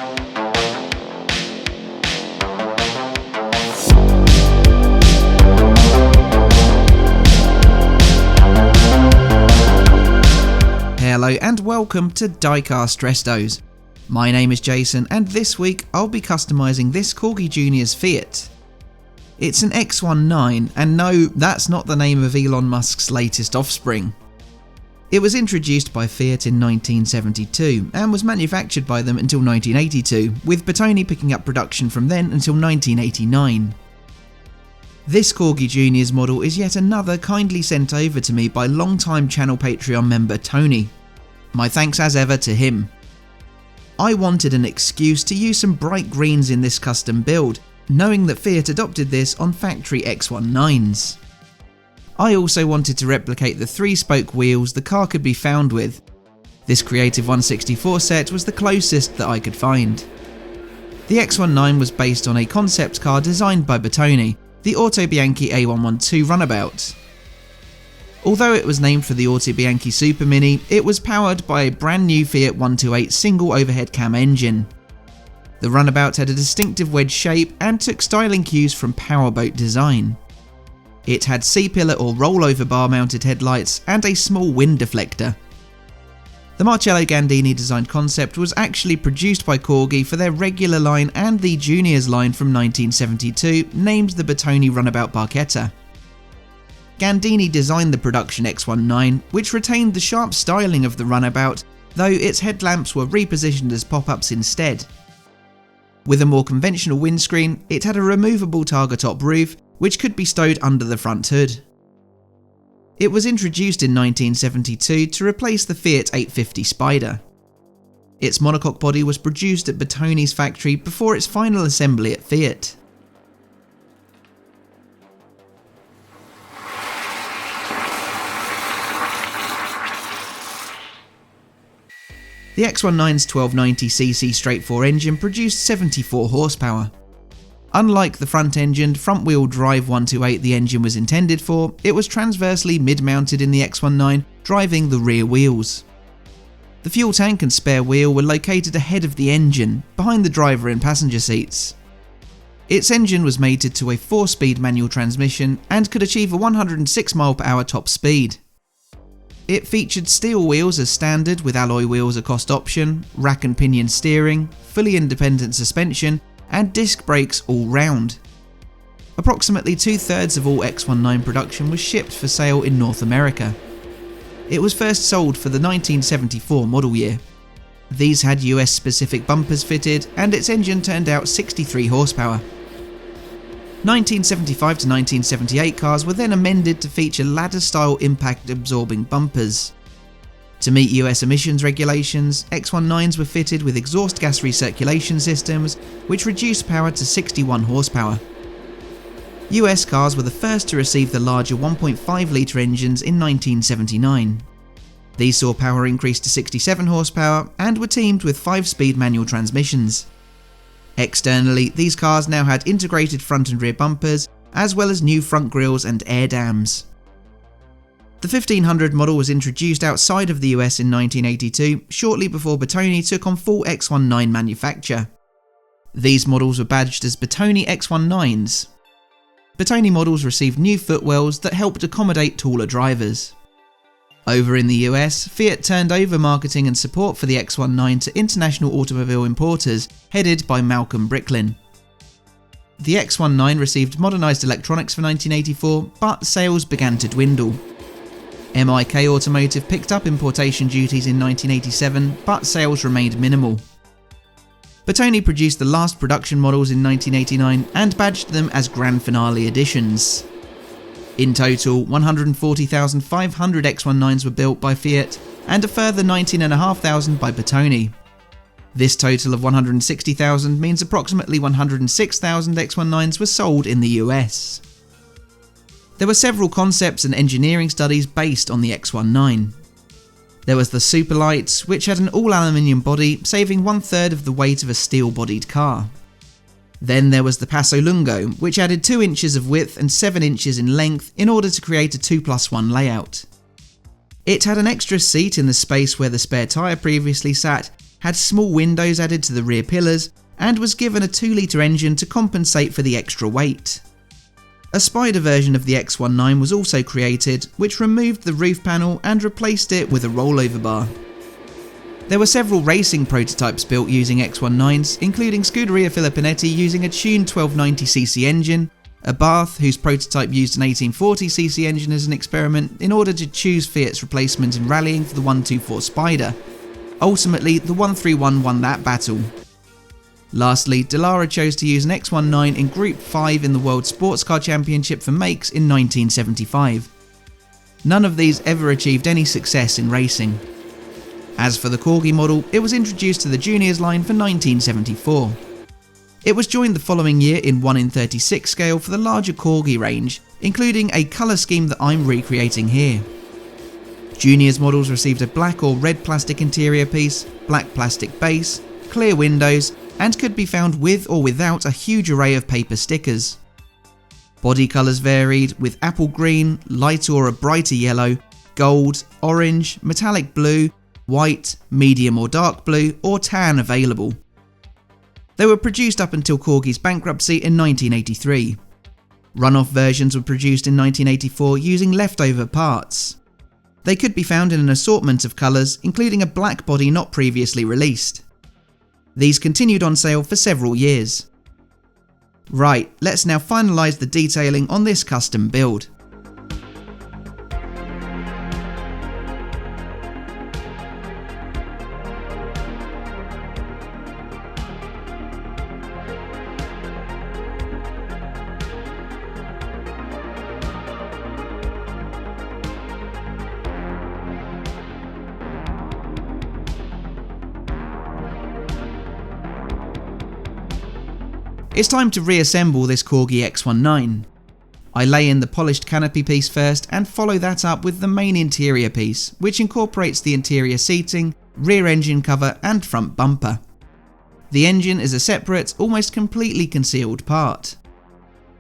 Hello and welcome to Diecast Restos. My name is Jason and this week I'll be customising this CORGI Junior's Fiat. It's an X1 and no, that's not the name of Elon Musk's latest offspring. It was introduced by Fiat in 1972 and was manufactured by them until 1982, with Bertone picking up production from then until 1989. This CORGI Junior's model is yet another kindly sent over to me by long-time channel Patreon member Tony. My thanks as ever to him. I wanted an excuse to use some bright greens in this custom build, knowing that Fiat adopted this on factory X19s. I also wanted to replicate the 3-spoke wheels the car could be found with. This Creative 164 set was the closest that I could find. The X19 was based on a concept car designed by Bertone, the Autobianchi A112 Runabout. Although it was named for the Autobianchi Super Mini, it was powered by a brand new Fiat 128 single overhead cam engine. The Runabout had a distinctive wedge shape and took styling cues from powerboat design. It had C-pillar or rollover bar mounted headlights and a small wind deflector. The Marcelo Gandini designed concept was actually produced by CORGI for their regular line and the Juniors line from 1972, named the Bertone Runabout Barchetta. Gandini designed the production X19, which retained the sharp styling of the Runabout, though its headlamps were repositioned as pop-ups instead. With a more conventional windscreen, it had a removable targa top roof, which could be stowed under the front hood. It was introduced in 1972 to replace the Fiat 850 Spider. Its monocoque body was produced at Bertone's factory before its final assembly at Fiat. The X19's 1290cc straight-4 engine produced 74 horsepower. Unlike the front-engined, front-wheel drive 128 the engine was intended for, it was transversely mid-mounted in the X19, driving the rear wheels. The fuel tank and spare wheel were located ahead of the engine, behind the driver and passenger seats. Its engine was mated to a 4-speed manual transmission and could achieve a 106 mph top speed. It featured steel wheels as standard with alloy wheels a cost option, rack and pinion steering, fully independent suspension, and disc brakes all round. Approximately 2/3 of all X19 production was shipped for sale in North America. It was first sold for the 1974 model year. These had US specific bumpers fitted and its engine turned out 63 horsepower. 1975 to 1978 cars were then amended to feature ladder-style impact-absorbing bumpers. To meet US emissions regulations, X19s were fitted with exhaust gas recirculation systems, which reduced power to 61 horsepower. US cars were the first to receive the larger 1.5 litre engines in 1979. These saw power increase to 67 horsepower and were teamed with 5-speed manual transmissions. Externally, these cars now had integrated front and rear bumpers, as well as new front grilles and air dams. The 1500 model was introduced outside of the US in 1982, shortly before Bertone took on full X19 manufacture. These models were badged as Bertone X19s. Bertone models received new footwells that helped accommodate taller drivers. Over in the US, Fiat turned over marketing and support for the X19 to international automobile importers, headed by Malcolm Bricklin. The X19 received modernised electronics for 1984, but sales began to dwindle. MIK Automotive picked up importation duties in 1987, but sales remained minimal. Bertone produced the last production models in 1989 and badged them as Grand Finale editions. In total, 140,500 X19s were built by Fiat and a further 19,500 by Bertone. This total of 160,000 means approximately 106,000 X19s were sold in the US. There were several concepts and engineering studies based on the X19. There was the Superlight, which had an all-aluminium body, saving 1/3 of the weight of a steel-bodied car. Then there was the Passo Lungo, which added 2 inches of width and 7 inches in length in order to create a 2+1 layout. It had an extra seat in the space where the spare tyre previously sat, had small windows added to the rear pillars, and was given a 2-litre engine to compensate for the extra weight. A Spider version of the X19 was also created, which removed the roof panel and replaced it with a rollover bar. There were several racing prototypes built using X19s, including Scuderia Filipinetti using a tuned 1290cc engine, a Bath whose prototype used an 1840cc engine as an experiment in order to choose Fiat's replacement in rallying for the 124 Spider. Ultimately, the 131 won that battle. Lastly, Dallara chose to use an X19 in Group 5 in the World Sports Car Championship for makes in 1975. None of these ever achieved any success in racing. As for the Corgi model, it was introduced to the Juniors line for 1974. It was joined the following year in 1:36 scale for the larger Corgi range, including a colour scheme that I'm recreating here. Juniors models received a black or red plastic interior piece, black plastic base, clear windows, and could be found with or without a huge array of paper stickers. Body colours varied, with apple green, light or a brighter yellow, gold, orange, metallic blue, white, medium or dark blue, or tan available. They were produced up until Corgi's bankruptcy in 1983. Run-off versions were produced in 1984 using leftover parts. They could be found in an assortment of colours, including a black body not previously released. These continued on sale for several years. Right, let's now finalise the detailing on this custom build. It's time to reassemble this Corgi X19. I lay in the polished canopy piece first and follow that up with the main interior piece, which incorporates the interior seating, rear engine cover and front bumper. The engine is a separate, almost completely concealed part.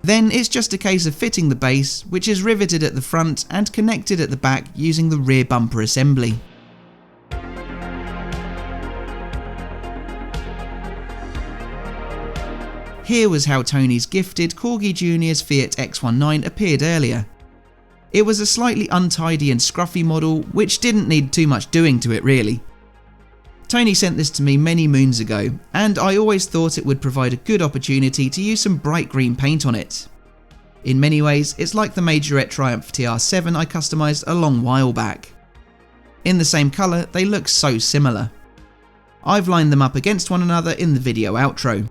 Then it's just a case of fitting the base, which is riveted at the front and connected at the back using the rear bumper assembly. Here was how Tony's gifted CORGI Junior's Fiat X19 appeared earlier. It was a slightly untidy and scruffy model, which didn't need too much doing to it really. Tony sent this to me many moons ago, and I always thought it would provide a good opportunity to use some bright green paint on it. In many ways, it's like the Majorette Triumph TR7 I customised a long while back. In the same colour, they look so similar. I've lined them up against one another in the video outro.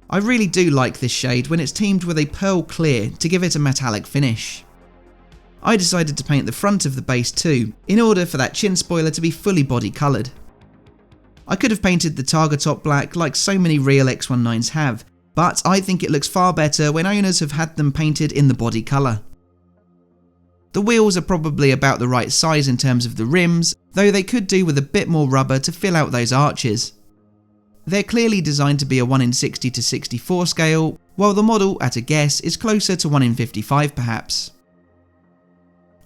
I really do like this shade when it's teamed with a pearl clear to give it a metallic finish. I decided to paint the front of the base too, in order for that chin spoiler to be fully body coloured. I could have painted the Targa top black like so many real X19s have, but I think it looks far better when owners have had them painted in the body colour. The wheels are probably about the right size in terms of the rims, though they could do with a bit more rubber to fill out those arches. They're clearly designed to be a 1:60 to 64 scale, while the model, at a guess, is closer to 1:55 perhaps.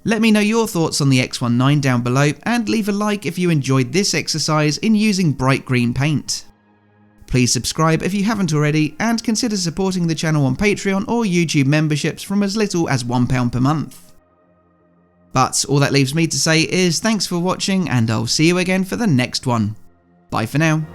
Let me know your thoughts on the X19 down below and leave a like if you enjoyed this exercise in using bright green paint. Please subscribe if you haven't already and consider supporting the channel on Patreon or YouTube memberships from as little as £1 per month. But all that leaves me to say is thanks for watching and I'll see you again for the next one. Bye for now.